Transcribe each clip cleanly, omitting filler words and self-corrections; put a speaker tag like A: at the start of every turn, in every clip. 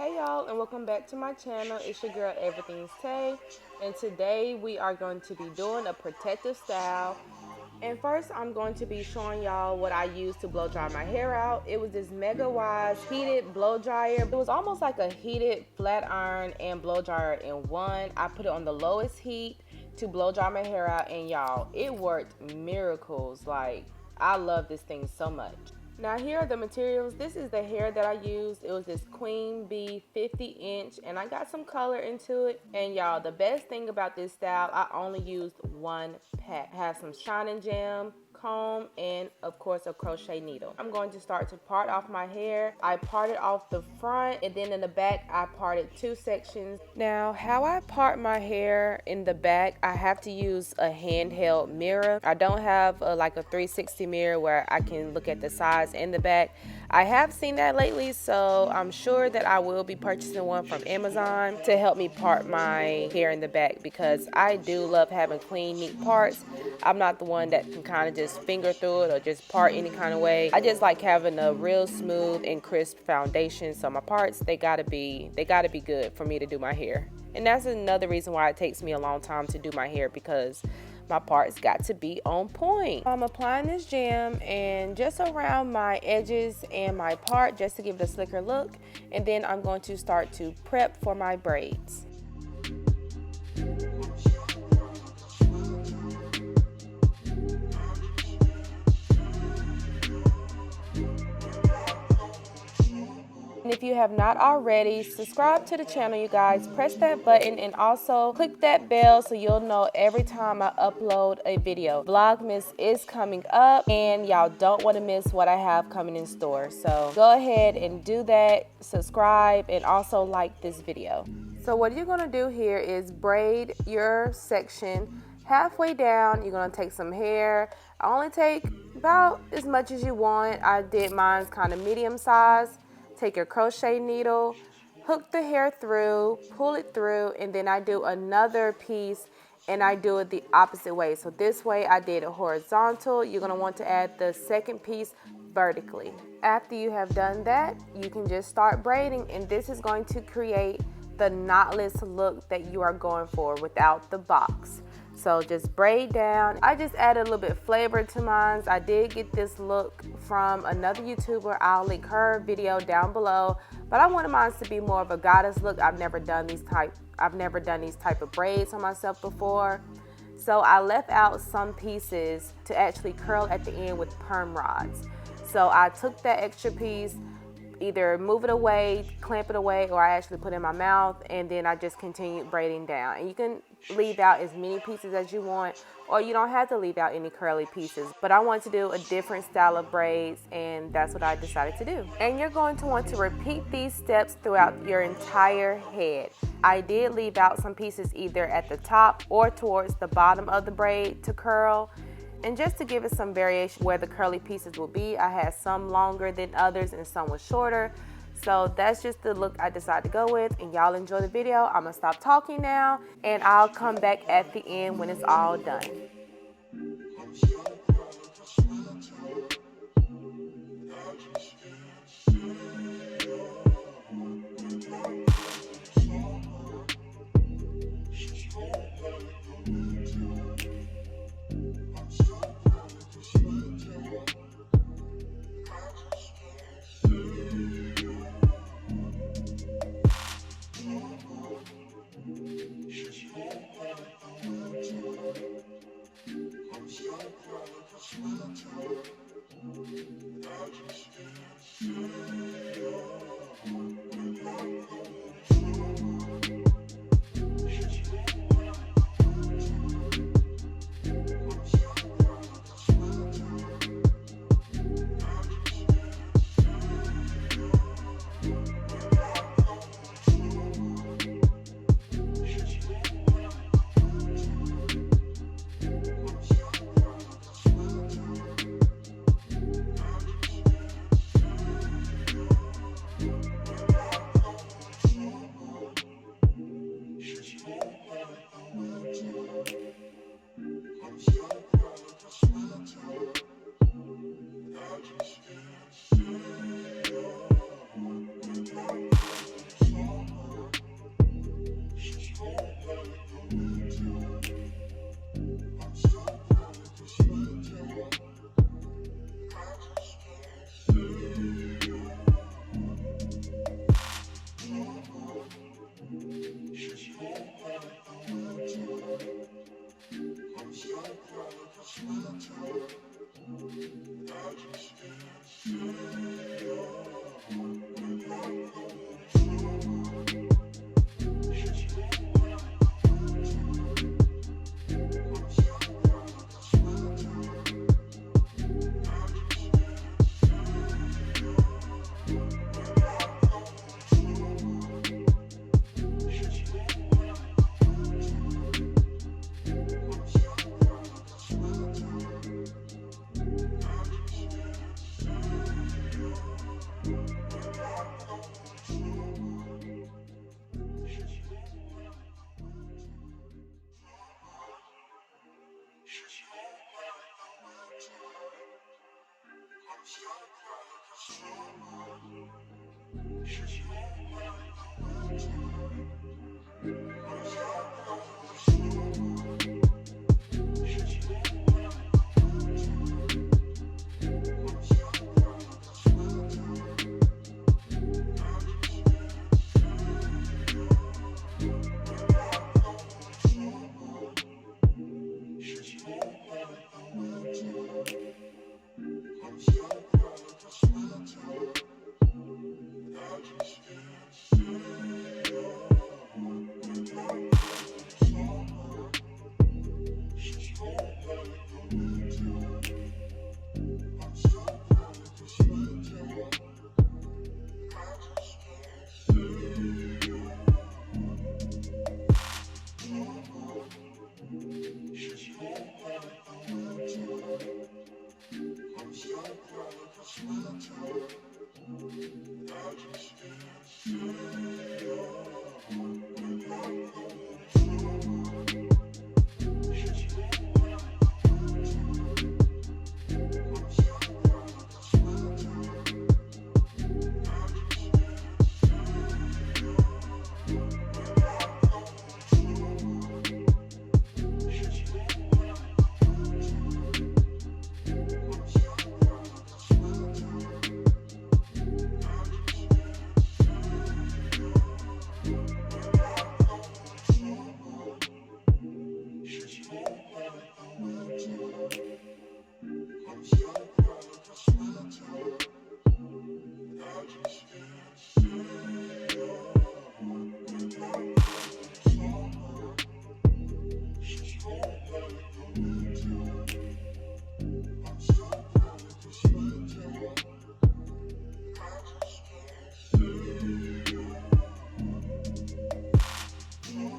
A: Hey y'all, and welcome back to my channel. It's your girl Everything's Tay, and today we are going to be doing a protective style. And first I'm going to be showing y'all what I used to blow dry my hair out. It was this Mega Wise heated blow dryer. It was almost like a heated flat iron and blow dryer in one. I put it on the lowest heat to blow dry my hair out, and y'all, it worked miracles. Like, I love this thing so much. Now here are the materials. This is the hair that I used. It was this Queen Bee 50-inch, and I got some color into it. And y'all, the best thing about this style, I only used one pack. It has some shining gem, comb, and of course a crochet needle. I'm going to start to part off my hair. I parted off the front, and then in the back I parted two sections. Now how I part my hair in the back, I have to use a handheld mirror. I don't have like a 360 mirror where I can look at the sides and the back. I have seen that lately, so I'm sure that I will be purchasing one from Amazon to help me part my hair in the back, because I do love having clean, neat parts. I'm not the one that can kind of just finger through it or just part any kind of way. I just like having a real smooth and crisp foundation, so my parts, they gotta be good for me to do my hair. And that's another reason why it takes me a long time to do my hair, because my parts got to be on point. I'm applying this gem and just around my edges and my part, just to give it a slicker look, and then I'm going to start to prep for my braids. And if you have not already, subscribe to the channel, you guys. Press that button and also click that bell so you'll know every time I upload a video. Vlogmas is coming up, and y'all don't want to miss what I have coming in store. So go ahead and do that, subscribe, and also like this video. So what you're going to do here is braid your section halfway down. You're going to take some hair. I only take about as much as you want. I did mine kind of medium size. Take your crochet needle, hook the hair through, pull it through, and then I do another piece and I do it the opposite way. So this way I did it horizontal. You're going to want to add the second piece vertically. After you have done that, you can just start braiding, and this is going to create the knotless look that you are going for without the box. So just braid down. I just added a little bit of flavor to mine. I did get this look from another YouTuber. I'll link her video down below. But I wanted mine to be more of a goddess look. I've never done these type of braids on myself before. So I left out some pieces to actually curl at the end with perm rods. So I took that extra piece, either move it away, clamp it away, or I actually put it in my mouth, and then I just continued braiding down. And you can leave out as many pieces as you want, or you don't have to leave out any curly pieces. But I want to do a different style of braids, and that's what I decided to do. And you're going to want to repeat these steps throughout your entire head. I did leave out some pieces either at the top or towards the bottom of the braid to curl. And just to give it some variation where the curly pieces will be, I had some longer than others and some was shorter. So that's just the look I decided to go with, and y'all enjoy the video. I'm gonna stop talking now, and I'll come back at the end when it's all done.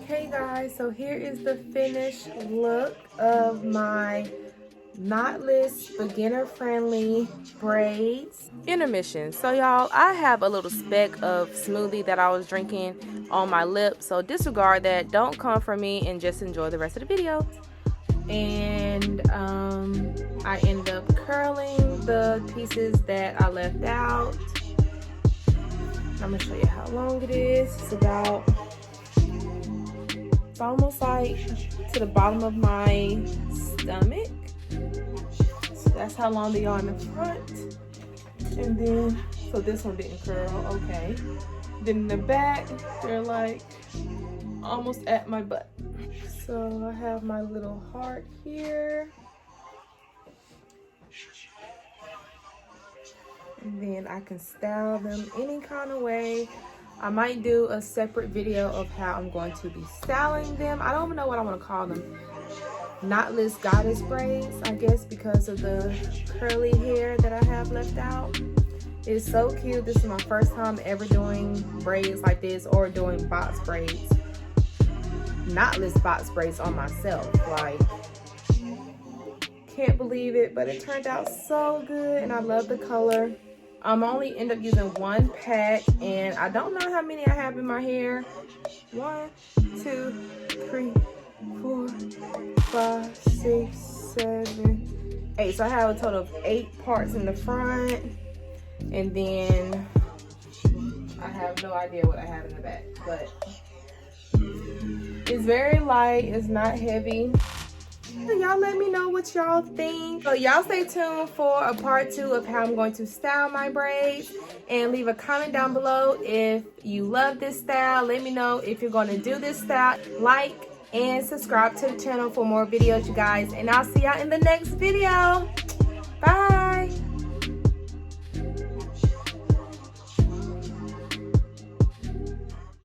A: Hey guys, so here is the finished look of my knotless, beginner-friendly braids. Intermission. So y'all, I have a little speck of smoothie that I was drinking on my lip, so disregard that. Don't come for me and just enjoy the rest of the video. And I ended up curling the pieces that I left out. I'm gonna show you how long it is. It's almost like to the bottom of my stomach. So that's how long they are in the front. And then, so this one didn't curl, okay. Then in the back, they're like almost at my butt. So I have my little heart here. And then I can style them any kind of way. I might do a separate video of how I'm going to be styling them. I don't even know what I want to call them. Knotless goddess braids, I guess, because of the curly hair that I have left out. It's so cute. This is my first time ever doing braids like this or doing box braids. Knotless box braids on myself. Like, can't believe it, but it turned out so good and I love the color. I'm only end up using one pack and I don't know how many I have in my hair. 1, 2, 3, 4, 5, 6, 7, 8. So I have a total of 8 parts in the front, and then I have no idea what I have in the back, but it's very light, it's not heavy. Y'all let me know what y'all think. So y'all stay tuned for a part 2 of how I'm going to style my braids, and leave a comment down below if you love this style. Let me know if you're going to do this style. Like and subscribe to the channel for more videos, you guys, and I'll see y'all in the next video. Bye.